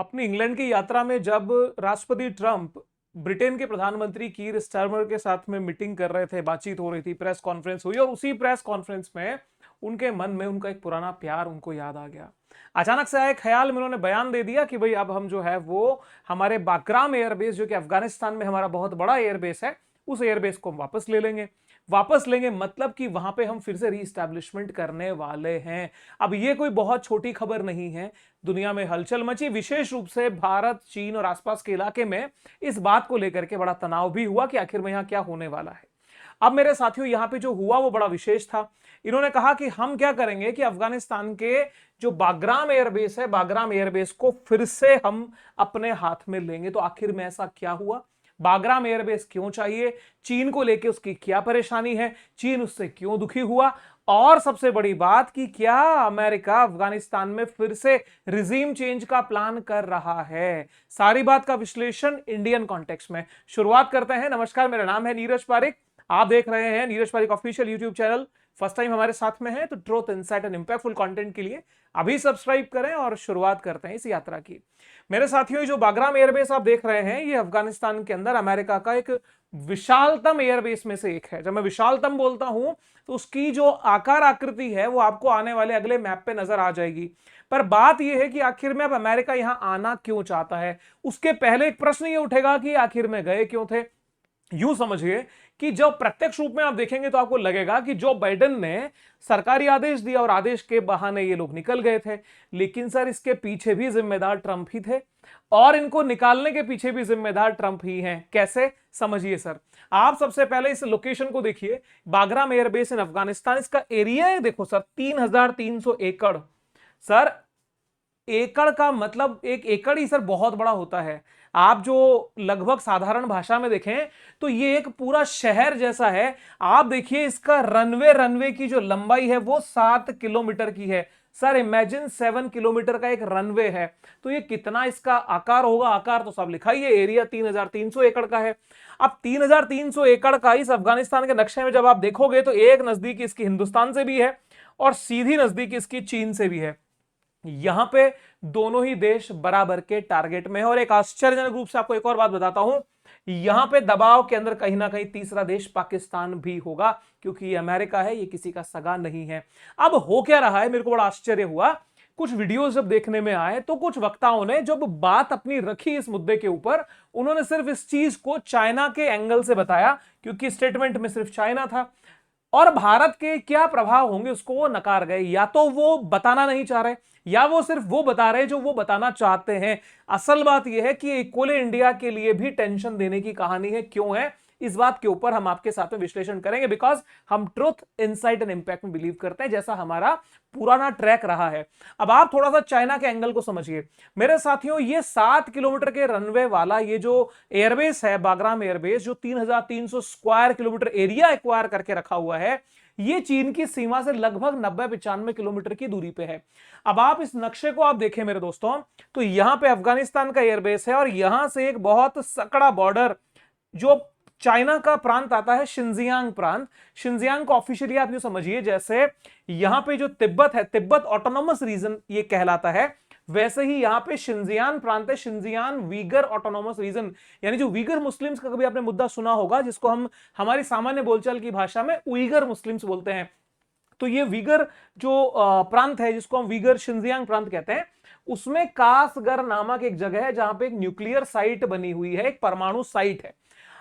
अपनी इंग्लैंड की यात्रा में जब राष्ट्रपति ट्रंप ब्रिटेन के प्रधानमंत्री कीर स्टारमर के साथ में मीटिंग कर रहे थे, बातचीत हो रही थी, प्रेस कॉन्फ्रेंस हुई और उसी प्रेस कॉन्फ्रेंस में उनके मन में उनका एक पुराना प्यार उनको याद आ गया। अचानक से आए ख्याल में उन्होंने बयान दे दिया कि भाई अब हम जो है वो हमारे बाग्राम एयरबेस जो कि अफगानिस्तान में हमारा बहुत बड़ा एयरबेस है, उस एयरबेस को हम वापस ले लेंगे। वापस लेंगे मतलब कि वहां पे हम फिर से रीस्टैब्लिशमेंट करने वाले हैं। अब ये कोई बहुत छोटी खबर नहीं है, दुनिया में हलचल मची, विशेष रूप से भारत, चीन और आसपास के इलाके में इस बात को लेकर के बड़ा तनाव भी हुआ कि आखिर में यहां क्या होने वाला है। अब मेरे साथियों, यहां पे जो हुआ वो बड़ा विशेष था। इन्होंने कहा कि हम क्या करेंगे कि अफगानिस्तान के जो बाग्राम एयरबेस है, बाग्राम एयरबेस को फिर से हम अपने हाथ में लेंगे। तो आखिर में ऐसा क्या हुआ? बाग्राम एयरबेस क्यों चाहिए? चीन को लेकर उसकी क्या परेशानी है? चीन उससे क्यों दुखी हुआ? और सबसे बड़ी बात कि क्या अमेरिका अफगानिस्तान में फिर से रिजीम चेंज का प्लान कर रहा है? सारी बात का विश्लेषण इंडियन कॉन्टेक्स्ट में। शुरुआत करते हैं। नमस्कार, मेरा नाम है नीरज पारिक। आप देख रहे हैं Neeraj Pareek official YouTube channel. First time हमारे साथ में है तो truth, insight and impactful content के लिए अभी सब्सक्राइब करें और शुरुआत करते हैं इस यात्रा की। मेरे साथियों, जो बाग्राम एयरबेस आप देख रहे हैं, ये अफगानिस्तान के अंदर अमेरिका का एक विशालतम एयरबेस में से एक है। जब मैं विशालतम बोलता हूं तो उसकी जो आकार आकृति है वो आपको आने वाले अगले मैप पे नजर आ जाएगी। पर बात यह है कि आखिर में अब अमेरिका यहां आना क्यों चाहता है? उसके पहले एक प्रश्न ये उठेगा कि आखिर में गए क्यों थे। यूं समझिए कि जब प्रत्यक्ष रूप में आप देखेंगे तो आपको लगेगा कि जो बाइडेन ने सरकारी आदेश दिया और आदेश के बहाने ये लोग निकल गए थे, लेकिन सर इसके पीछे भी जिम्मेदार ट्रंप ही थे और इनको निकालने के पीछे भी जिम्मेदार ट्रंप ही हैं। कैसे? समझिए सर। आप सबसे पहले इस लोकेशन को देखिए, बाग्राम एयरबेस इन अफगानिस्तान। इसका एरिया है, देखो सर, 3,300 एकड़। सर, एकड़ का मतलब एक एकड़ ही सर बहुत बड़ा होता है। आप जो लगभग साधारण भाषा में देखें तो ये एक पूरा शहर जैसा है। आप देखिए इसका रनवे की जो लंबाई है वो 7 किलोमीटर की है। सर इमेजिन 7 किलोमीटर का एक रनवे है, तो ये कितना इसका आकार होगा? आकार तो सब लिखा ही है, एरिया 3,300 एकड़ का है। अब 3,300 एकड़ का इस अफगानिस्तान के नक्शे में जब आप देखोगे तो एक नजदीक इसकी हिंदुस्तान से भी है और सीधी नजदीक इसकी चीन से भी है। यहां पे दोनों ही देश बराबर के टारगेट में है। और एक आश्चर्यजनक रूप से आपको एक और बात बताता हूं, यहां पे दबाव के अंदर कहीं ना कहीं तीसरा देश पाकिस्तान भी होगा, क्योंकि ये अमेरिका है, ये किसी का सगा नहीं है। अब हो क्या रहा है, मेरे को बड़ा आश्चर्य हुआ। कुछ वीडियोस जब देखने में आए तो कुछ वक्ताओं ने जब बात अपनी रखी इस मुद्दे के ऊपर, उन्होंने सिर्फ इस चीज को चाइना के एंगल से बताया, क्योंकि स्टेटमेंट में सिर्फ चाइना था और भारत के क्या प्रभाव होंगे उसको वो नकार गए। या तो वो बताना नहीं चाह रहे या वो सिर्फ वो बता रहे जो वो बताना चाहते हैं। असल बात यह है कि इक्वली इंडिया के लिए भी टेंशन देने की कहानी है। क्यों है, इस बात के ऊपर हम आपके साथ में विश्लेषण करेंगे, बिकॉज हम ट्रुथ, इनसाइट एंड इंपैक्ट में बिलीव करते हैं, जैसा हमारा पुराना ट्रैक रहा है। अब आप थोड़ा सा चाइना के एंगल को समझिए मेरे साथियों। ये 7 किलोमीटर के रनवे वाला ये जो एयरबेस है, बाग्राम एयरबेस, जो 3,300 स्क्वायर किलोमीटर एरिया एक्वायर करके रखा हुआ है, ये चीन की सीमा से लगभग 90-95 किलोमीटर की दूरी पे है। अब आप इस नक्शे को आप देखें मेरे दोस्तों, तो यहां पे अफगानिस्तान का एयरबेस है और यहां से एक बहुत सकड़ा बॉर्डर जो चाइना का प्रांत आता है, शिनजियांग प्रांत। शिनजियांग को ऑफिशियली आप यूं समझिए जैसे यहां पे जो तिब्बत है, तिब्बत ऑटोनोमस रीजन ये कहलाता है, वैसे ही यहां पे शिनजियान प्रांत है, शिनजियान वीगर ऑटोनोमस रीजन। यानी जो वीगर मुस्लिम्स का कभी आपने मुद्दा सुना होगा, जिसको हम हमारी सामान्य बोलचाल की भाषा में उइगर मुस्लिम्स बोलते हैं। तो ये वीगर जो प्रांत है, जिसको हम वीगर शिनजियांग प्रांत कहते हैं, उसमें कासगर नामक एक जगह है जहां पे एक न्यूक्लियर साइट बनी हुई है, एक परमाणु साइट है।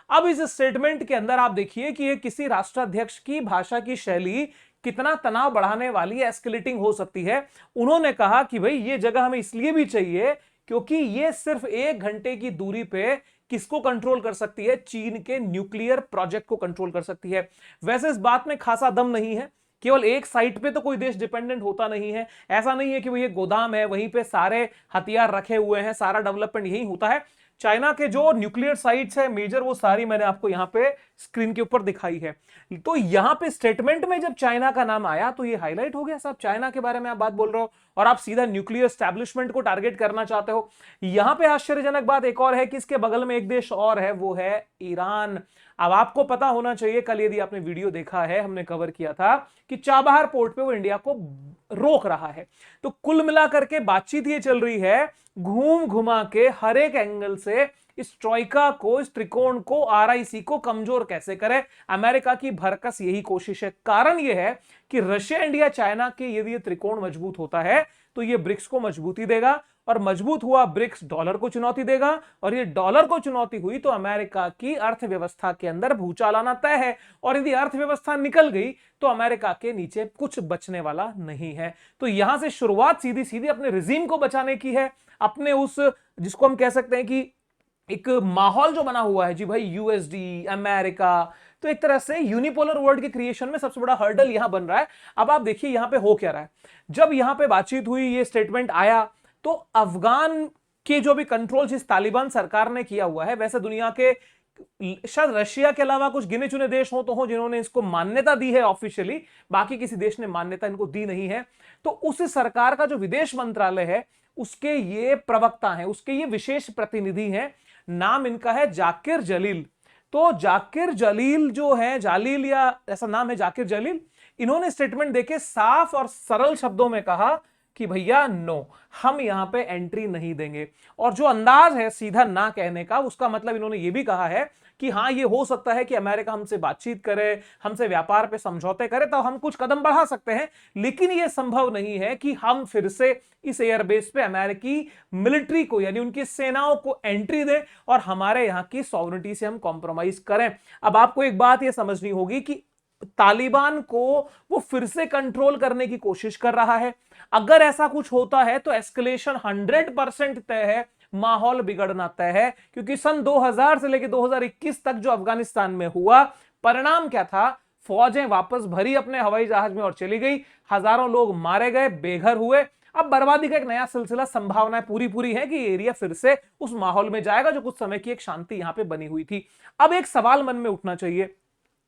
अब इस स्टेटमेंट के अंदर आप देखिए कि ये किसी राष्ट्राध्यक्ष की भाषा की शैली कितना तनाव बढ़ाने वाली, एस्केलेटिंग हो सकती है। उन्होंने कहा कि भाई ये जगह हमें इसलिए भी चाहिए क्योंकि ये सिर्फ 1 घंटे की दूरी पे किसको कंट्रोल कर सकती है? चीन के न्यूक्लियर प्रोजेक्ट को कंट्रोल कर सकती है। वैसे इस बात में खासा दम नहीं है, केवल एक साइट पे तो कोई देश डिपेंडेंट होता नहीं है। ऐसा नहीं है कि वो ये गोदाम है, वहीं पे सारे हथियार रखे हुए हैं, सारा डेवलपमेंट यही होता है। चाइना के जो न्यूक्लियर साइट्स है मेजर, वो सारी मैंने आपको यहां पे स्क्रीन के ऊपर दिखाई है। तो यहां पे स्टेटमेंट में जब चाइना का नाम आया तो ये हाईलाइट हो गया। साहब चाइना के बारे में आप बात बोल रहे हो और आप सीधा न्यूक्लियर एस्टैब्लिशमेंट को टारगेट करना चाहते हो। यहां पे आश्चर्यजनक बात एक और है कि इसके बगल में एक देश और है, वो है ईरान। अब आपको पता होना चाहिए, कल यदि आपने वीडियो देखा है, हमने कवर किया था कि चाबहार पोर्ट पे वो इंडिया को रोक रहा है। तो कुल मिलाकर के बातचीत ये चल रही है, घूम घुमा के हर एक एंगल से इस ट्रोइका को, इस त्रिकोण को, आरआईसी को कमजोर कैसे करे। अमेरिका की भरकस यही कोशिश है। कारण यह है कि रशिया, इंडिया, चाइना के यदि ये त्रिकोण मजबूत होता है तो ये ब्रिक्स को मजबूती देगा, और मजबूत हुआ ब्रिक्स डॉलर को चुनौती देगा, और ये डॉलर को चुनौती हुई तो अमेरिका की अर्थव्यवस्था के अंदर भूचाल आना तय है। और यदि अर्थव्यवस्था निकल गई तो अमेरिका के नीचे कुछ बचने वाला नहीं है। तो यहां से शुरुआत सीधी सीधी अपने रिजीम को बचाने की है, अपने उस, जिसको हम कह सकते हैं कि एक माहौल जो बना हुआ है जी भाई, यूएसडी, अमेरिका, तो एक तरह से यूनिपोलर वर्ल्ड के क्रिएशन में सबसे बड़ा हर्डल यहां बन रहा है। अब आप देखिए यहां पे हो क्या रहा है। जब यहां पे बातचीत हुई, ये स्टेटमेंट आया, तो अफगान के जो भी कंट्रोल जिस तालिबान सरकार ने किया हुआ है, वैसे दुनिया के शायद रशिया के अलावा कुछ गिने चुने देश हो तो हो जिन्होंने इसको मान्यता दी है ऑफिशियली, बाकी किसी देश ने मान्यता इनको दी नहीं है। तो उस सरकार का जो विदेश मंत्रालय है, उसके ये प्रवक्ता हैं, उसके ये विशेष प्रतिनिधि हैं, नाम इनका है जाकिर जलील। तो जाकिर जलील जो है, जालील या ऐसा नाम है जाकिर जलील, इन्होंने स्टेटमेंट देके साफ और सरल शब्दों में कहा कि भैया नो, हम यहां पे एंट्री नहीं देंगे। और जो अंदाज है सीधा ना कहने का, उसका मतलब इन्होंने ये भी कहा है कि हाँ, ये हो सकता है कि अमेरिका हमसे बातचीत करे, हमसे व्यापार पे समझौते करे, तो हम कुछ कदम बढ़ा सकते हैं, लेकिन यह संभव नहीं है कि हम फिर से इस एयरबेस पे अमेरिकी मिलिट्री को, यानी उनकी सेनाओं को एंट्री दें और हमारे यहां की सॉवरेनिटी से हम कॉम्प्रोमाइज करें। अब आपको एक बात यह समझनी होगी कि तालिबान को वो फिर से कंट्रोल करने की कोशिश कर रहा है। अगर ऐसा कुछ होता है तो एस्केलेशन 100% तय है, माहौल बिगड़ना तय है। क्योंकि सन 2000 से लेकर 2021 तक जो अफगानिस्तान में हुआ, परिणाम क्या था? फौजें वापस भरी अपने हवाई जहाज में और चली गई, हजारों लोग मारे गए, बेघर हुए। अब बर्बादी का एक नया सिलसिला, संभावनाएं पूरी पूरी है कि एरिया फिर से उस माहौल में जाएगा जो कुछ समय की एक शांति यहां पे बनी हुई थी। अब एक सवाल मन में उठना चाहिए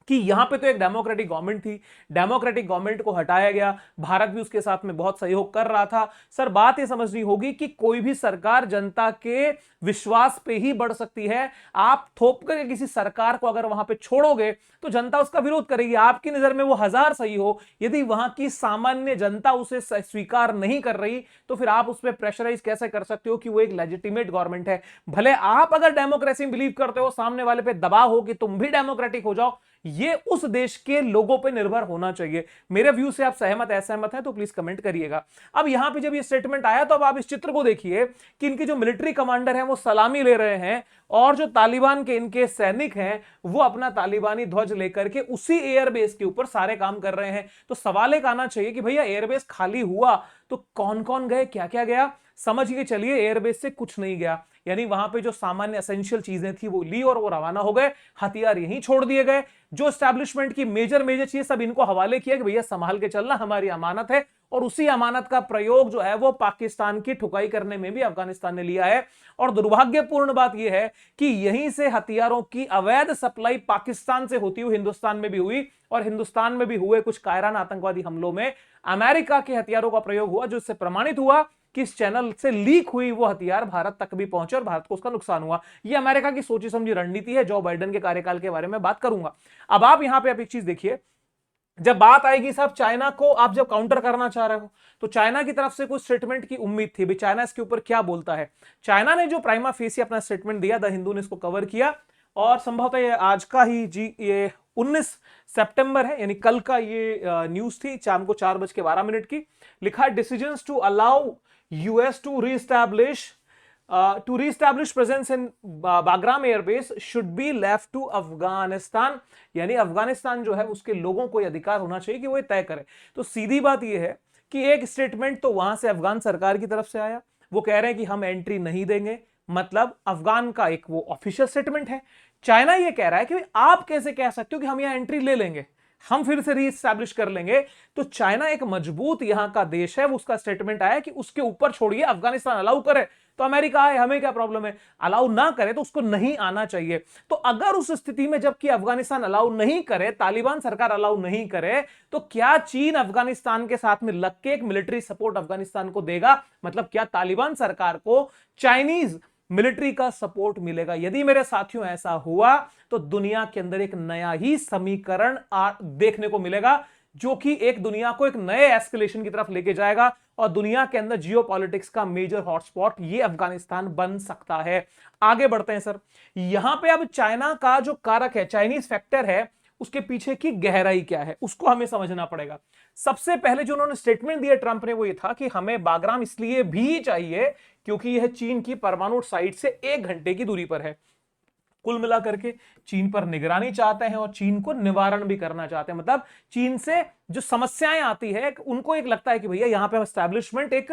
कि यहां पे तो एक डेमोक्रेटिक गवर्नमेंट थी, डेमोक्रेटिक गवर्नमेंट को हटाया गया, भारत भी उसके साथ में बहुत सहयोग कर रहा था। सर, बात यह समझनी होगी कि कोई भी सरकार जनता के विश्वास पे ही बढ़ सकती है। आप थोप करके किसी सरकार को अगर वहां पे छोड़ोगे तो जनता उसका विरोध करेगी। आपकी नजर में वो 1000 सही हो, यदि वहां की सामान्य जनता उसे स्वीकार नहीं कर रही तो फिर आप उस पर प्रेशराइज कैसे कर सकते हो कि वो एक लेजिटिमेट गवर्नमेंट है? भले आप अगर डेमोक्रेसी में बिलीव करते हो, सामने वाले पे दबाव हो कि तुम भी डेमोक्रेटिक हो जाओ, ये उस देश के लोगों पे निर्भर होना चाहिए। मेरे व्यू से आप सहमत असहमत हैं तो प्लीज कमेंट करिएगा। अब यहां पे जब ये स्टेटमेंट आया तो अब आप इस चित्र को देखिए कि इनके जो मिलिट्री कमांडर हैं वो सलामी ले रहे हैं, और जो तालिबान के इनके सैनिक हैं वो अपना तालिबानी ध्वज लेकर के उसी एयरबेस के ऊपर सारे काम कर रहे हैं। तो सवाल एक आना चाहिए कि भैया एयरबेस खाली हुआ तो कौन कौन गए, क्या क्या गया? समझ के चलिए एयरबेस से कुछ नहीं गया, यानी वहां पे जो सामान्य एसेंशियल चीजें थी वो ली और वो रवाना हो गए, हथियार यहीं छोड़ दिए गए। जो एस्टैब्लिशमेंट की मेजर चीज सब इनको हवाले किया कि भैया संभाल के चलना, हमारी अमानत है। और उसी अमानत का प्रयोग जो है वो पाकिस्तान की ठुकाई करने में भी अफगानिस्तान ने लिया है। और दुर्भाग्यपूर्ण बात यह है कि यहीं से हथियारों की अवैध सप्लाई पाकिस्तान से होती हुई हिंदुस्तान में भी हुई, और हिंदुस्तान में भी हुए कुछ कायराना आतंकवादी हमलों में अमेरिका के हथियारों का प्रयोग हुआ, जो इससे प्रमाणित हुआ कि इस चैनल से लीक हुई वो हथियार भारत तक भी पहुंचे और भारत को उसका नुकसान हुआ। ये अमेरिका की सोची समझी रणनीति है। जो बाइडेन के कार्यकाल के बारे में बात करूंगा। अब आप यहां पे आप एक चीज देखिए, जब बात आएगी साहब चाइना को आप जब काउंटर करना चाह रहे हो, तो चाइना की तरफ से कुछ स्टेटमेंट की उम्मीद थी। भी चाइना इसके ऊपर क्या बोलता है? चाइना ने जो प्राइमा फेसी अपना स्टेटमेंट दिया, द हिंदू ने इसको कवर किया, और संभवतः ये आज का ही जी, ये 19 सितंबर है, यानी कल का ये न्यूज थी, शाम को 4:12 की। लिखा, decisions to allow US to reestablish presence in Bagram airbase should be left to Afghanistan. यानी अफगानिस्तान जो है उसके लोगों को अधिकार होना चाहिए कि वो तय करे। तो सीधी बात यह है कि एक स्टेटमेंट तो वहां से अफगान सरकार की तरफ से आया, वो कह रहे हैं कि हम एंट्री नहीं देंगे, मतलब अफगान का एक वो ऑफिशियल स्टेटमेंट है। चाइना ये कह रहा है कि आप कैसे कह सकते हो कि हम यहां एंट्री ले लेंगे? हम फिर से रीस्टैब्लिश कर लेंगे। तो चाइना एक मजबूत यहां का देश है, वो उसका स्टेटमेंट आया कि उसके ऊपर छोड़िए अफगानिस्तान अलाउ करे तो अमेरिका आए, हमें क्या प्रॉब्लम है, अलाउ ना करे तो उसको नहीं आना चाहिए। तो अगर उस स्थिति में जबकि अफगानिस्तान अलाउ नहीं करे, तालिबान सरकार अलाउ नहीं करे, तो क्या चीन अफगानिस्तान के साथ में लग के एक मिलिट्री सपोर्ट अफगानिस्तान को देगा? मतलब क्या तालिबान सरकार को चाइनीज मिलिट्री का सपोर्ट मिलेगा? यदि मेरे साथियों ऐसा हुआ तो दुनिया के अंदर एक नया ही समीकरण देखने को मिलेगा, जो कि एक दुनिया को एक नए एस्केलेशन की तरफ लेके जाएगा और दुनिया के अंदर जियोपॉलिटिक्स का मेजर हॉटस्पॉट ये अफगानिस्तान बन सकता है। आगे बढ़ते हैं सर। यहां पे अब चाइना का जो कारक है, चाइनीज फैक्टर है, उसके पीछे की गहराई क्या है उसको हमें समझना पड़ेगा। सबसे पहले जो उन्होंने स्टेटमेंट दिया ट्रंप ने, वो ये था कि हमें बागराम इसलिए भी चाहिए क्योंकि यह चीन की परमाणु साइट से 1 घंटे की दूरी पर है। कुल मिलाकर के चीन पर निगरानी चाहते हैं और चीन को निवारण भी करना चाहते हैं। मतलब चीन से जो समस्याएं आती है उनको एक लगता है कि भैया यहां पे एस्टैब्लिशमेंट एक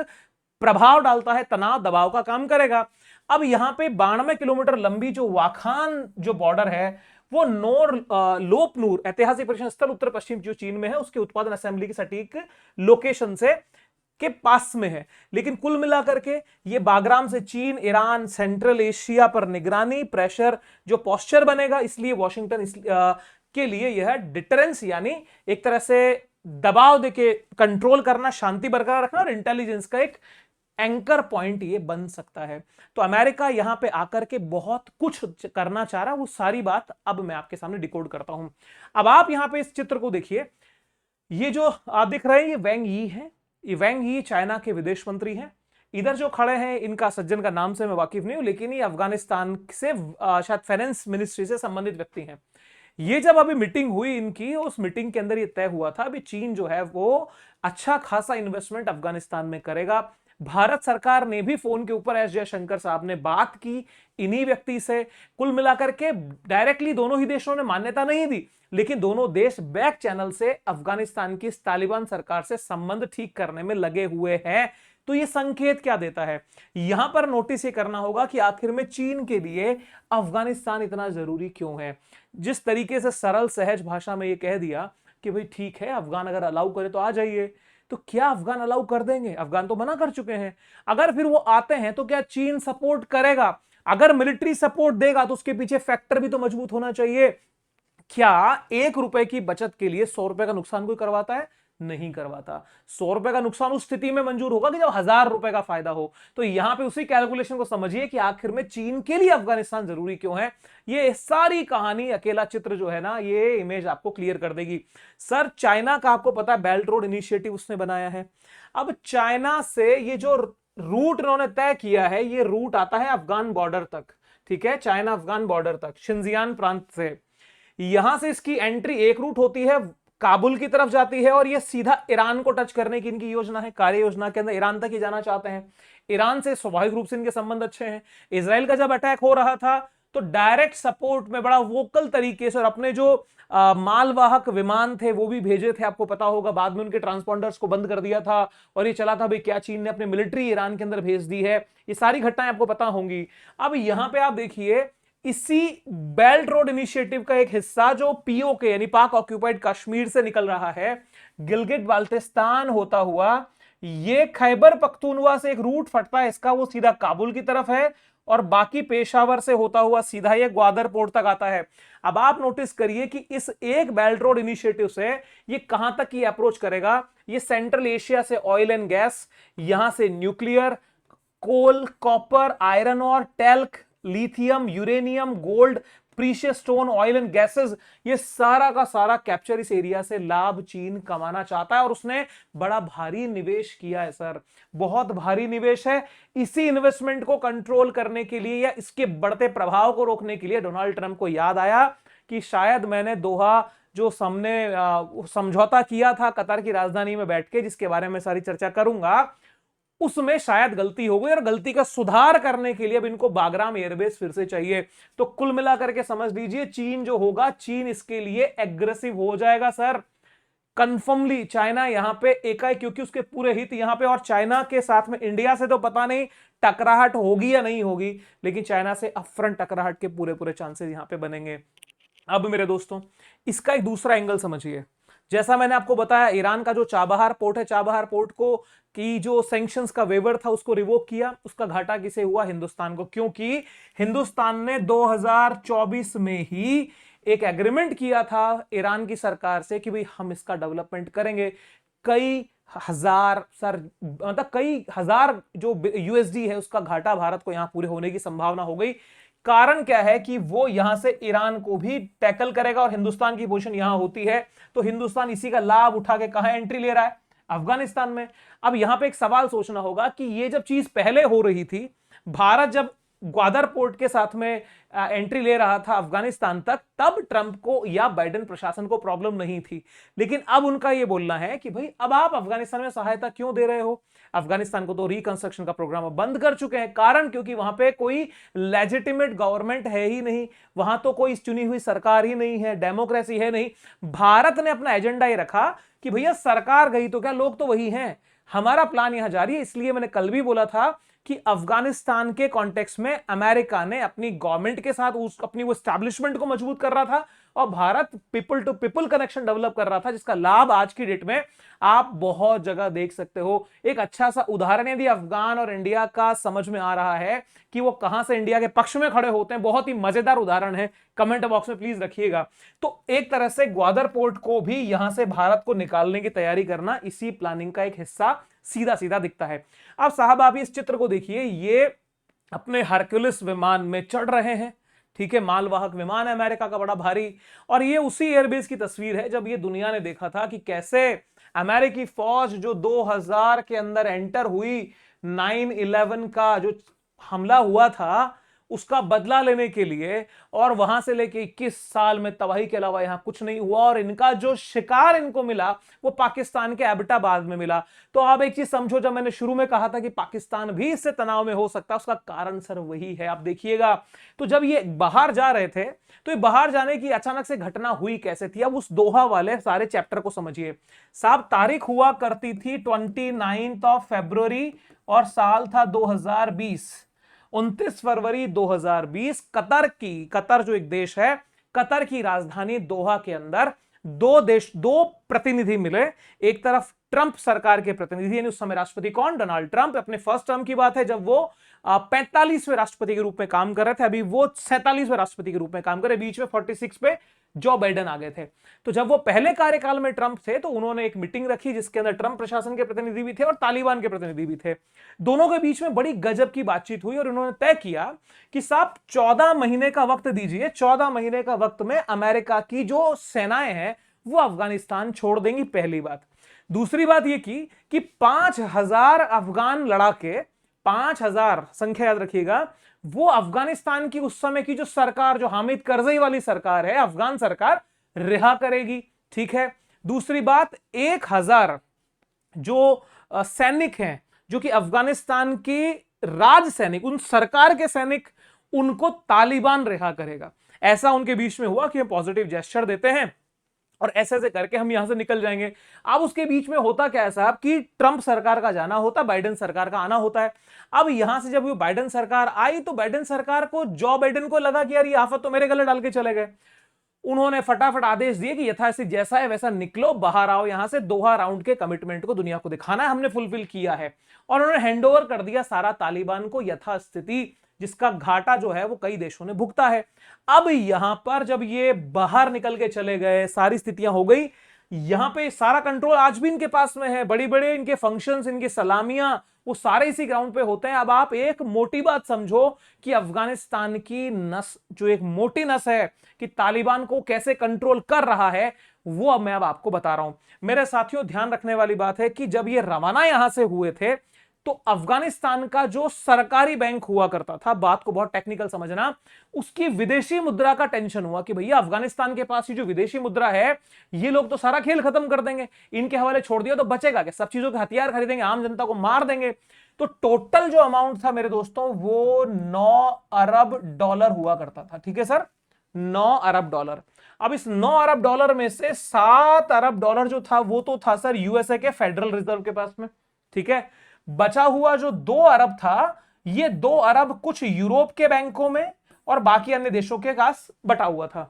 प्रभाव डालता है, तनाव दबाव का काम करेगा। अब यहां पे 92 किलोमीटर लंबी जो वाखान जो बॉर्डर है, वो लोपनूर ऐतिहासिक पर्यटन स्थल उत्तर पश्चिम जो चीन में है, उसके उत्पादन असेंबली की सटीक लोकेशन से के पास में है। लेकिन कुल मिलाकर के ये बागराम से चीन, ईरान, सेंट्रल एशिया पर निगरानी प्रेशर जो पोस्चर बनेगा, इसलिए वॉशिंगटन के लिए यह डिटरेंस यानी एक तरह से दबाव देके कंट्रोल करना, शांति बरकरार रखना और इंटेलिजेंस का एक एंकर पॉइंट ये बन सकता है। तो अमेरिका यहां पे आकर के बहुत कुछ करना चाह रहा है, वो सारी बात अब मैं आपके सामने डिकोड करता हूं। अब आप यहां पे इस चित्र को देखिए, ये जो दिख रहे हैं ये वैंग यी है। ये वैंग यी चाइना के विदेश मंत्री हैं। इधर जो खड़े हैं इनका सज्जन का नाम से मैं वाकिफ नहीं हूं, लेकिन ये अफगानिस्तान से शायद फाइनेंस मिनिस्ट्री से संबंधित व्यक्ति हैं। ये जब अभी मीटिंग हुई इनकी, उस मीटिंग के अंदर ये तय हुआ था अभी चीन जो है वो अच्छा खासा इन्वेस्टमेंट अफगानिस्तान में करेगा। भारत सरकार ने भी फोन के ऊपर एस जयशंकर साहब ने बात की इन्हीं व्यक्ति से। कुल मिलाकर के डायरेक्टली दोनों ही देशों ने मान्यता नहीं दी, लेकिन दोनों देश बैक चैनल से अफगानिस्तान की तालिबान सरकार से संबंध ठीक करने में लगे हुए हैं। तो यह संकेत क्या देता है? यहां पर नोटिस ये करना होगा कि आखिर में चीन के लिए अफगानिस्तान इतना जरूरी क्यों है। जिस तरीके से सरल सहज भाषा में यह कह दिया कि भाई ठीक है, अफगान अगर अलाउ करे तो आ जाइए, तो क्या अफगान अलाउ कर देंगे? अफगान तो मना कर चुके हैं। अगर फिर वो आते हैं तो क्या चीन सपोर्ट करेगा? अगर मिलिट्री सपोर्ट देगा तो उसके पीछे फैक्टर भी तो मजबूत होना चाहिए। क्या 1 रुपए की बचत के लिए 100 रुपए का नुकसान कोई करवाता है? नहीं करवाता। 100 रुपए का नुकसान उस स्थिति में मंजूर होगा कि जब 1000 रुपए का फायदा हो। तो यहां पे उसी कैलकुलेशन को समझिए कि आखिर में चीन के लिए अफगानिस्तान जरूरी क्यों है। ये सारी कहानी, अकेला चित्र जो है ना, ये इमेज आपको क्लियर कर देगी। सर चाइना का आपको पता है बेल्ट रोड इनिशिएटिव उसने बनाया है। अब चाइना से ये जो रूट इन्होंने तय किया है, ये रूट आता है अफगान बॉर्डर तक। ठीक है, चाइना अफगान बॉर्डर तक, शिनजियान प्रांत से। यहां से इसकी एंट्री एक रूट होती है, काबुल की तरफ जाती है और यह सीधा ईरान को टच करने की इनकी योजना है। कार्य योजना के अंदर ईरान तक ही जाना चाहते हैं। ईरान से स्वाभाविक रूप से इनके संबंध अच्छे हैं। इजराइल का जब अटैक हो रहा था तो डायरेक्ट सपोर्ट में बड़ा वोकल तरीके से, और अपने जो मालवाहक विमान थे वो भी भेजे थे। आपको पता होगा बाद में उनके ट्रांसपॉन्डर्स को बंद कर दिया था और ये चला था भाई क्या चीन ने अपनी मिलिट्री ईरान के अंदर भेज दी है। ये सारी घटनाएं आपको पता होंगी। अब यहां पे आप देखिए, इसी बेल्ट रोड इनिशिएटिव का एक हिस्सा जो पीओके यानी पाक ऑक्यूपाइड कश्मीर से निकल रहा है, गिलगिट बाल्टिस्तान होता हुआ ये खैबर पख्तूनवा से एक रूट फटता है इसका, वो सीधा काबुल की तरफ है और बाकी पेशावर से होता हुआ सीधा ये ग्वादर पोर्ट तक आता है। अब आप नोटिस करिए कि इस एक बेल्ट रोड इनिशिएटिव से ये कहां तक की अप्रोच करेगा। ये सेंट्रल एशिया से ऑयल एंड गैस, यहां से न्यूक्लियर, कोल, कॉपर, आयरन और talc, lithium, uranium, gold, precious stone, oil and gases, ये सारा का सारा कैप्चर इस एरिया से लाभ चीन कमाना चाहता है और उसने बड़ा भारी निवेश किया है सर, बहुत भारी निवेश है। इसी इन्वेस्टमेंट को कंट्रोल करने के लिए या इसके बढ़ते प्रभाव को रोकने के लिए डोनाल्ड ट्रंप को याद आया कि शायद मैंने दोहा जो समझौता किया था कतर की राजधानी में बैठ के, जिसके बारे में सारी चर्चा करूंगा, उसमें शायद गलती हो गई और गलती का सुधार करने के लिए अब इनको बागराम एयरबेस फिर से चाहिए। तो कुल मिलाकर के समझ लीजिए, चीन जो होगा, चीन इसके लिए एग्रेसिव हो जाएगा सर, कंफर्मली। चाइना यहां पे एकाएक, क्योंकि उसके पूरे हित यहां पे, और चाइना के साथ में इंडिया से तो पता नहीं टकराहट होगी या नहीं होगी, लेकिन चाइना से अपफ्रंट टकराहट के पूरे पूरे चांसेस यहां पे बनेंगे। अब मेरे दोस्तों, इसका एक दूसरा एंगल समझिए। जैसा मैंने आपको बताया, ईरान का जो चाबहार पोर्ट है, चाबहार पोर्ट को की जो सैंक्शंस का वेवर था उसको रिवोक किया। उसका घाटा किसे हुआ? हिंदुस्तान को, क्योंकि हिंदुस्तान ने 2024 में ही एक एग्रीमेंट किया था ईरान की सरकार से कि भाई हम इसका डेवलपमेंट करेंगे। कई हजार सर, मतलब कई हजार जो यूएसडी है उसका घाटा भारत को यहां पूरे होने की संभावना हो गई। कारण क्या है कि वो यहां से ईरान को भी टैकल करेगा और हिंदुस्तान की पोजीशन यहां होती है, तो हिंदुस्तान इसी का लाभ उठा के कहां एंट्री ले रहा है? अफगानिस्तान में। अब यहां पे एक सवाल सोचना होगा कि ये जब चीज पहले हो रही थी, भारत जब ग्वादर पोर्ट के साथ में एंट्री ले रहा था अफगानिस्तान तक, तब ट्रंप को या बाइडेन प्रशासन को प्रॉब्लम नहीं थी। लेकिन अब उनका यह बोलना है कि भाई अब आप अफगानिस्तान में सहायता क्यों दे रहे हो? अफगानिस्तान को तो रिकंस्ट्रक्शन का प्रोग्राम बंद कर चुके हैं। कारण क्योंकि वहां पे कोई लेजिटिमेट गवर्नमेंट है ही नहीं, वहां तो कोई चुनी हुई सरकार ही नहीं है, डेमोक्रेसी है नहीं। भारत ने अपना एजेंडा ये रखा कि भैया सरकार गई तो क्या, लोग तो वही हैं, हमारा प्लान यहां जारी है। इसलिए मैंने कल भी बोला था कि अफगानिस्तान के कॉन्टेक्स्ट में अमेरिका ने अपनी गवर्नमेंट के साथ अपनी वो एस्टैब्लिशमेंट को मजबूत कर रहा था और Bharat people to people connection develop कर रहा था, जिसका लाभ आज की डेट में आप बहुत जगह देख सकते हो। एक अच्छा सा उदाहरण यदि अफगान और इंडिया का समझ में आ रहा है कि वो कहां से इंडिया के पक्ष में खड़े होते हैं, बहुत ही मजेदार उदाहरण है, कमेंट बॉक्स में प्लीज रखिएगा। तो एक तरह से ग्वादर पोर्ट को भी यहां से भारत को निकालने की तैयारी करना इसी प्लानिंग का एक हिस्सा सीधा सीधा दिखता है। अब साहब आप इस चित्र को देखिए, ये अपने हरक्यूलिस विमान में चढ़ रहे हैं, ठीक है, मालवाहक विमान है अमेरिका का बड़ा भारी। और ये उसी एयरबेस की तस्वीर है जब ये दुनिया ने देखा था कि कैसे अमेरिकी फौज जो 2000 के अंदर एंटर हुई, 9/11 का जो हमला हुआ था उसका बदला लेने के लिए, और वहां से लेके 21 साल में तबाही के अलावा यहां कुछ नहीं हुआ, और इनका जो शिकार इनको मिला वो पाकिस्तान के एबटाबाद में मिला। तो आप एक चीज समझो, जब मैंने शुरू में कहा था कि पाकिस्तान भी इससे तनाव में हो सकता है, उसका कारण सर वही है। आप देखिएगा, तो जब ये बाहर जा रहे थे तो ये बाहर जाने की अचानक से घटना हुई कैसे थी? अब उस दोहा वाले सारे चैप्टर को समझिए साहब। तारीख हुआ करती थी 29 फरवरी और साल था 2020। 29 फरवरी 2020 कतर जो एक देश है, कतर की राजधानी दोहा के अंदर दो प्रतिनिधि मिले। एक तरफ ट्रंप सरकार के प्रतिनिधि, यानी उस समय राष्ट्रपति कौन? Donald Trump. अपने फर्स्ट टर्म की बात है जब वो 45वें राष्ट्रपति के रूप में काम कर रहे थे, अभी वो 47वें राष्ट्रपति के रूप में काम कर रहे, बीच में 46 पे जो बाइडेन आ गए थे। तो जब वो पहले कार्यकाल में ट्रंप थे तो उन्होंने एक मीटिंग रखी जिसके अंदर ट्रंप प्रशासन के प्रतिनिधि भी थे और तालिबान के प्रतिनिधि भी थे। दोनों के बीच में बड़ी गजब की बातचीत हुई और उन्होंने तय किया कि साहब 14 महीने का वक्त दीजिए, 14 महीने का वक्त में अमेरिका की जो सेनाएं हैं वो अफगानिस्तान छोड़ देंगी, पहली बात। दूसरी बात यह की कि 5000 अफगान लड़ाके, 5000 संख्या याद रखिएगा, वो अफगानिस्तान की उस समय की जो सरकार, जो हामिद करजई वाली सरकार है, अफगान सरकार, रिहा करेगी, ठीक है। दूसरी बात, 1000 जो सैनिक हैं, जो कि अफगानिस्तान के राज सैनिक, उन सरकार के सैनिक, उनको तालिबान रिहा करेगा। ऐसा उनके बीच में हुआ कि हम पॉजिटिव जेस्चर देते हैं और ऐसे ऐसे करके हम यहां से निकल जाएंगे। अब उसके बीच में होता क्या है साहब कि ट्रंप सरकार का जाना होता, बाइडेन सरकार का आना होता है। अब यहां से जब वो बाइडेन सरकार आई तो बाइडेन सरकार को, जो बाइडेन को लगा कि यार ये आफत तो मेरे गले डाल के चले गए, उन्होंने फटाफट आदेश दिए कि यथास्थिति जैसा है वैसा निकलो, बाहर आओ यहां से, दोहा राउंड के कमिटमेंट को दुनिया को दिखाना है, हमने फुलफिल किया है। और उन्होंने हैंडओवर कर दिया सारा तालिबान को यथास्थिति, जिसका घाटा जो है वो कई देशों ने भुगता है। अब यहां पर जब ये बाहर निकल के चले गए, सारी स्थितियां हो गई, यहां पे सारा कंट्रोल आज भी इनके पास में है, बड़ी बड़े इनके फंक्शंस, इनकी सलामियां, वो सारे इसी ग्राउंड पे होते हैं। अब आप एक मोटी बात समझो कि अफगानिस्तान की नस, जो एक मोटी नस है कि तालिबान को कैसे कंट्रोल कर रहा है, वो अब मैं आपको बता रहा हूं। मेरे साथियों, ध्यान रखने वाली बात है कि जब ये रवाना यहां से हुए थे तो अफगानिस्तान का जो सरकारी बैंक हुआ करता था, बात को बहुत टेक्निकल समझना, उसकी विदेशी मुद्रा का टेंशन हुआ कि भैया अफगानिस्तान के पास ये जो विदेशी मुद्रा है, ये लोग तो सारा खेल खत्म कर देंगे, इनके हवाले छोड़ दिया तो बचेगा क्या? सब चीजों के हथियार खरीदेंगे, आम जनता को मार देंगे। तो टोटल जो अमाउंट था मेरे दोस्तों, वो 9 अरब डॉलर हुआ करता था, ठीक है सर, 9 अरब डॉलर। अब इस 9 अरब डॉलर में से 7 अरब डॉलर जो था वो तो था सर यूएसए के फेडरल रिजर्व के पास में, ठीक है। बचा हुआ जो 2 अरब था, ये 2 अरब कुछ यूरोप के बैंकों में और बाकी अन्य देशों के पास बटा हुआ था।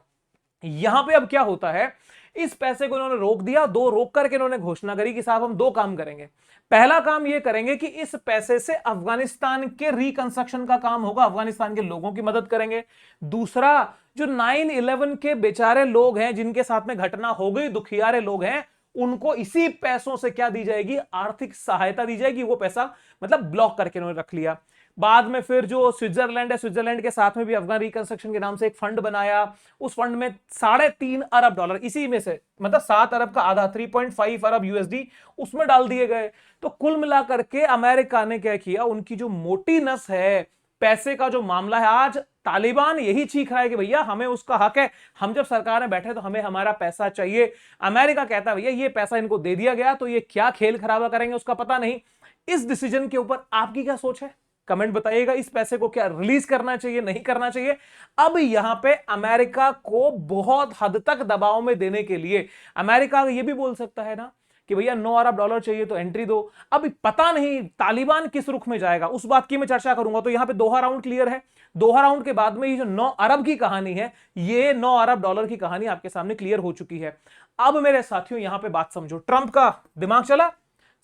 यहां पे अब क्या होता है इस पैसे को इन्होंने रोक दिया, दो रोक करके इन्होंने घोषणा करी कि साहब हम दो काम करेंगे। पहला काम ये करेंगे कि इस पैसे से अफगानिस्तान के रिकंस्ट्रक्शन का काम होगा, अफगानिस्तान के लोगों की मदद करेंगे। दूसरा, जो 9/11 के बेचारे लोग हैं जिनके साथ में घटना हो गई, दुखियारे लोग हैं, उनको इसी पैसों से क्या दी जाएगी, आर्थिक सहायता दी जाएगी। वो पैसा मतलब ब्लॉक करके उन्होंने रख लिया। बाद में फिर जो स्विट्जरलैंड है, स्विट्जरलैंड के साथ में भी अफगान रिकंस्ट्रक्शन के नाम से एक फंड बनाया। उस फंड में $3.5 अरब, इसी में से मतलब 7 अरब का आधा, 3.5 अरब यूएसडी उसमें डाल दिए गए। तो कुल मिलाकर के अमेरिका ने क्या किया, उनकी जो मोटी नस है पैसे का जो मामला है, आज तालिबान यही चीख रहा है कि भैया हमें उसका हक है, हम जब सरकार में बैठे तो हमें हमारा पैसा चाहिए। अमेरिका कहता है भैया ये पैसा इनको दे दिया गया, तो ये क्या खेल खराबा करेंगे उसका पता नहीं। इस डिसीजन के ऊपर आपकी क्या सोच है, कमेंट बताइएगा। इस पैसे को क्या रिलीज करना चाहिए, नहीं करना चाहिए? अब यहां पे अमेरिका को बहुत हद तक दबाव में देने के लिए अमेरिका ये भी बोल सकता है ना कि भैया $9 अरब चाहिए तो एंट्री दो। अब पता नहीं तालिबान किस रुख में जाएगा, उस बात की मैं चर्चा करूंगा। तो यहां पे दोहा राउंड क्लियर है। दोहा राउंड के बाद में ये जो 9 अरब की कहानी है, ये $9 अरब की कहानी आपके सामने क्लियर हो चुकी है। अब मेरे साथियों यहां पे बात समझो, ट्रंप का दिमाग चला,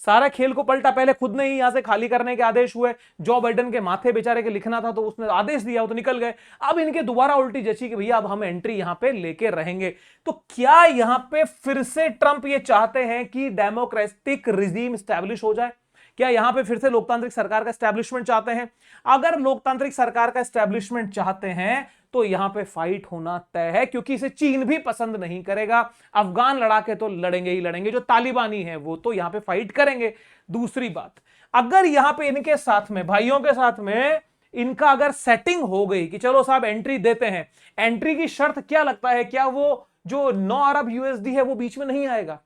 सारा खेल को पलटा। पहले खुद ने ही यहां से खाली करने के आदेश हुए, जो बाइडेन के माथे बेचारे के लिखना था तो उसने आदेश दिया, वो तो निकल गए। अब इनके दोबारा उल्टी जची कि भैया अब हम एंट्री यहां पे लेके रहेंगे। तो क्या यहां पे फिर से ट्रंप ये चाहते हैं कि डेमोक्रेटिक रिजीम स्टैब्लिश हो जाए? क्या यहां पे फिर से लोकतांत्रिक सरकार का स्टैब्लिशमेंट चाहते हैं? अगर लोकतांत्रिक सरकार का स्टैब्लिशमेंट चाहते हैं तो यहां पे फाइट होना तय है, क्योंकि इसे चीन भी पसंद नहीं करेगा। अफगान लड़ाके तो लड़ेंगे ही लड़ेंगे, जो तालिबानी है वो तो यहां पे फाइट करेंगे। दूसरी बात, अगर यहां पे इनके साथ में, भाइयों के साथ में इनका अगर सेटिंग हो गई कि चलो साहब एंट्री देते हैं, एंट्री की शर्त क्या लगता है, क्या वो जो 9 अरब यूएसडी है वो बीच में नहीं आएगा?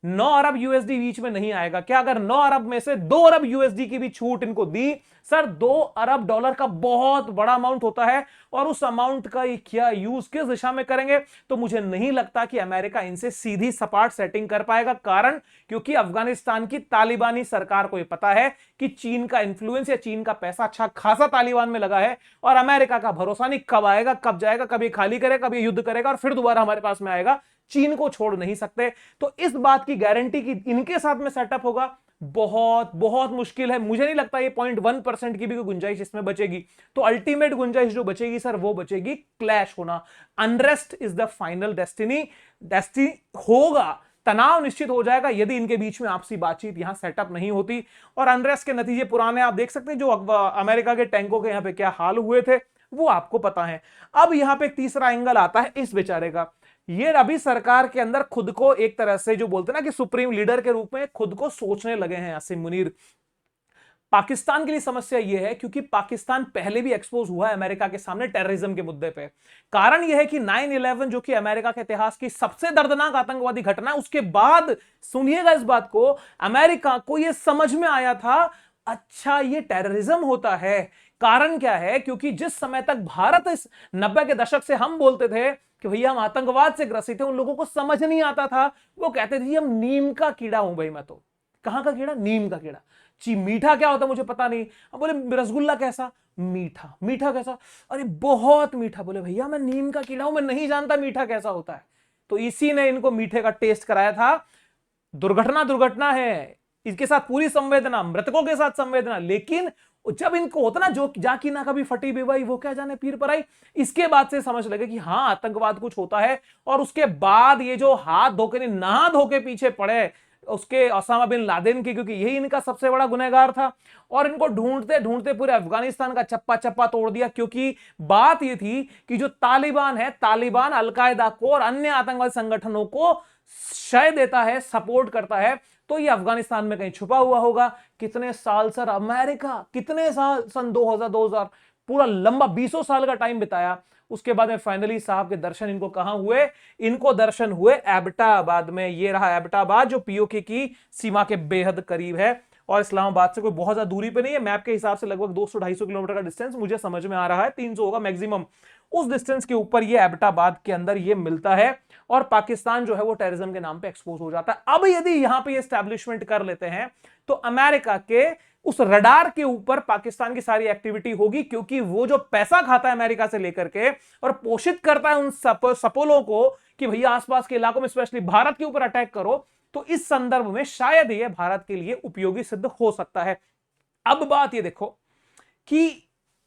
9 अरब यूएसडी बीच में नहीं आएगा। क्या अगर 9 अरब में से 2 अरब यूएसडी की भी छूट इनको दी, सर $2 अरब का बहुत बड़ा अमाउंट होता है, और उस अमाउंट का क्या यूज किस दिशा में करेंगे, तो मुझे नहीं लगता कि अमेरिका इनसे सीधी सपाट सेटिंग कर पाएगा। कारण, क्योंकि अफगानिस्तान की तालिबानी सरकार को यह पता है कि चीन का इंफ्लुएंस या चीन का पैसा अच्छा खासा तालिबान में लगा है, और अमेरिका का भरोसा नहीं, कब आएगा कब जाएगा, कभी खाली करेगा, कभी युद्ध करेगा और फिर दोबारा हमारे पास में आएगा। चीन को छोड़ नहीं सकते। तो इस बात की गारंटी कि इनके साथ में सेटअप होगा बहुत बहुत मुश्किल है। मुझे नहीं लगता ये 0.1% की भी कोई गुंजाइश इसमें बचेगी। तो अल्टीमेट गुंजाइश जो बचेगी सर, वो बचेगी क्लैश होना। Unrest is the final destiny होगा, तनाव निश्चित हो जाएगा यदि इनके बीच में आपसी बातचीत यहां सेटअप नहीं होती। और अनरेस्ट के नतीजे पुराने आप देख सकते हैं, जो अमेरिका के टैंकों के यहां पे क्या हाल हुए थे वो आपको पता है। अब यहां पे एक तीसरा एंगल आता है इस बेचारे का। ये अभी सरकार के अंदर खुद को एक तरह से जो बोलते हैं ना कि सुप्रीम लीडर के रूप में खुद को सोचने लगे हैं आसिम मुनीर। पाकिस्तान के लिए समस्या यह है क्योंकि पाकिस्तान पहले भी एक्सपोज हुआ है अमेरिका के सामने टेररिज्म के मुद्दे पे। कारण यह है कि 9/11 जो कि अमेरिका के इतिहास की सबसे दर्दनाक आतंकवादी घटना है, उसके बाद सुनिएगा इस बात को, अमेरिका को यह समझ में आया था अच्छा ये टेररिज्म होता है। कारण क्या है, क्योंकि जिस समय तक भारत इस 90 के दशक से हम बोलते थे कि भैया हम आतंकवाद से ग्रसित हैं, उन लोगों को समझ नहीं आता था। वो कहते थे हम नीम का कीड़ा हूं भाई मैं तो। कहां का कीड़ा? नीम का कीड़ा। ची मीठा क्या होता मुझे पता नहीं। अब बोले रसगुल्ला कैसा? मीठा। मीठा कैसा? अरे बहुत मीठा। बोले भैया मैं नीम का कीड़ा हूं, मैं नहीं जानता मीठा कैसा होता है। तो इसी ने इनको मीठे का टेस्ट कराया था। दुर्घटना है, इसके साथ पूरी संवेदना, मृतकों के साथ संवेदना, लेकिन जब इनको होता ना जो जाकी ना कभी फटी बेवाई वो क्या जाने पीर पर आई, इसके बाद से समझ लगे कि हाँ आतंकवाद कुछ होता है। और उसके बाद ये जो हाथ धोके नहीं नहा धोके पीछे पड़े उसके ओसामा बिन लादेन के, क्योंकि यही इनका सबसे बड़ा गुनहगार था। और इनको ढूंढते ढूंढते पूरे अफगानिस्तान का चप्पा चप्पा तोड़ दिया। क्योंकि बात यह थी कि जो तालिबान है, तालिबान अलकायदा को और अन्य आतंकवादी संगठनों को शय देता है, सपोर्ट करता है। तो ये अफगानिस्तान में कहीं छुपा हुआ होगा। कितने साल सर अमेरिका, कितने साल, सन 2000 पूरा लंबा 20 साल का टाइम बिताया। उसके बाद में फाइनली साहब के दर्शन इनको कहां हुए? इनको दर्शन हुए एबटाबाद में। ये रहा एबटाबाद जो पीओके की सीमा के बेहद करीब है और इस्लामाबाद से कोई बहुत ज्यादा दूरी पे नहीं है। मैप के हिसाब से लगभग 200-250 किलोमीटर का डिस्टेंस मुझे समझ में आ रहा है, 300 होगा मैक्सिमम। उस डिस्टेंस के ऊपर ये एबटाबाद के अंदर ये मिलता है और पाकिस्तान जो है वो टेररिज्म के नाम पे एक्सपोज हो जाता है। अब यदि यहां पे ये एस्टैब्लिशमेंट कर लेते हैं तो अमेरिका के उस रडार के ऊपर पाकिस्तान की सारी एक्टिविटी होगी, क्योंकि वो जो पैसा खाता है अमेरिका से लेकर के और पोषित करता है उन सपोलों को कि भैया आसपास के इलाकों में स्पेशली भारत के ऊपर अटैक करो, तो इस संदर्भ में शायद ये भारत के लिए उपयोगी सिद्ध हो सकता है। अब बात ये देखो कि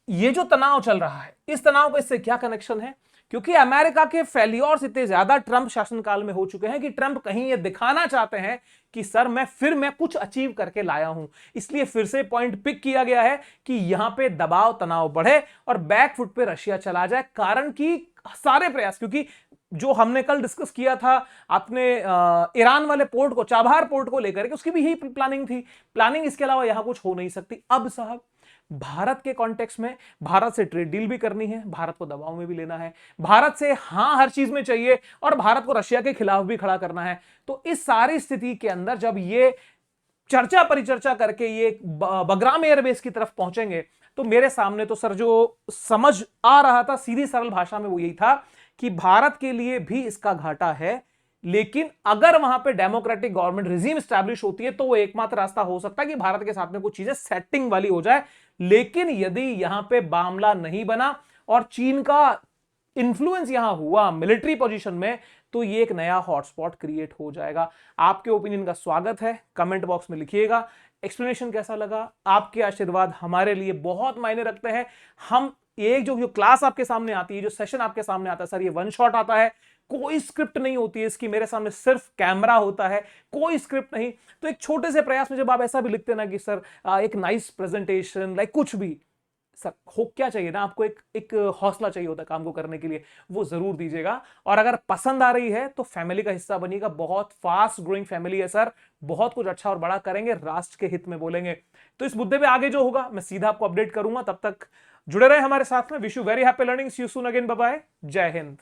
ये जो तनाव चल रहा है, इस तनाव का इससे क्या कनेक्शन है? क्योंकि अमेरिका के फेल्योर्स इतने ज्यादा ट्रंप शासनकाल में हो चुके हैं कि ट्रंप कहीं ये दिखाना चाहते हैं कि सर मैं कुछ अचीव करके लाया हूं। इसलिए फिर से पॉइंट पिक किया गया है कि यहां पे दबाव तनाव बढ़े और बैकफुट पे रशिया चला जाए, कारण कि सारे प्रयास, क्योंकि जो हमने कल डिस्कस किया था आपने ईरान वाले पोर्ट को, चाबहार पोर्ट को लेकर के, उसकी भी यही प्लानिंग थी। प्लानिंग इसके अलावा यहां कुछ हो नहीं सकती। अब साहब भारत के कॉन्टेक्स्ट में भारत से ट्रेड डील भी करनी है, भारत को दबाव में भी लेना है, भारत से हां हर चीज में चाहिए और भारत को रशिया के खिलाफ भी खड़ा करना है। तो इस सारी स्थिति के अंदर जब ये चर्चा परिचर्चा करके ये बगराम एयरबेस की तरफ पहुंचेंगे, तो मेरे सामने तो सर जो समझ आ रहा था सीधी सरल भाषा में वो यही था कि भारत के लिए भी इसका घाटा है, लेकिन अगर वहां पे डेमोक्रेटिक गवर्नमेंट रिजीम स्टैब्लिश होती है तो वो एकमात्र रास्ता हो सकता है कि भारत के साथ में कुछ चीजें सेटिंग वाली हो जाए। लेकिन यदि यहां पे मामला नहीं बना और चीन का इंफ्लुएंस यहां हुआ मिलिट्री पोजीशन में, तो ये एक नया हॉटस्पॉट क्रिएट हो जाएगा। आपके ओपिनियन का स्वागत है, कमेंट बॉक्स में लिखिएगा। एक्सप्लेनेशन कैसा लगा? आपके आशीर्वाद हमारे लिए बहुत मायने रखते हैं। हम एक जो क्लास आपके सामने आती है, जो सेशन आपके सामने आता है सर, ये वन शॉट आता है, कोई स्क्रिप्ट नहीं होती है इसकी, मेरे सामने सिर्फ कैमरा होता है, कोई स्क्रिप्ट नहीं। तो एक छोटे से प्रयास में जब आप ऐसा भी लिखते ना कि सर एक नाइस प्रेजेंटेशन, लाइक कुछ भी, सर हो क्या चाहिए ना, आपको एक हौसला चाहिए होता है काम को करने के लिए, वो जरूर दीजिएगा। और अगर पसंद आ रही है तो फैमिली का हिस्सा बनिएगा। बहुत फास्ट ग्रोइंग फैमिली है सर, बहुत कुछ अच्छा और बड़ा करेंगे, राष्ट्र के हित में बोलेंगे। तो इस मुद्दे पे आगे जो होगा मैं सीधा आपको अपडेट करूंगा। तब तक जुड़े रहे हमारे साथ में। Wish you very happy learning. See you soon again. Bye bye. जय हिंद।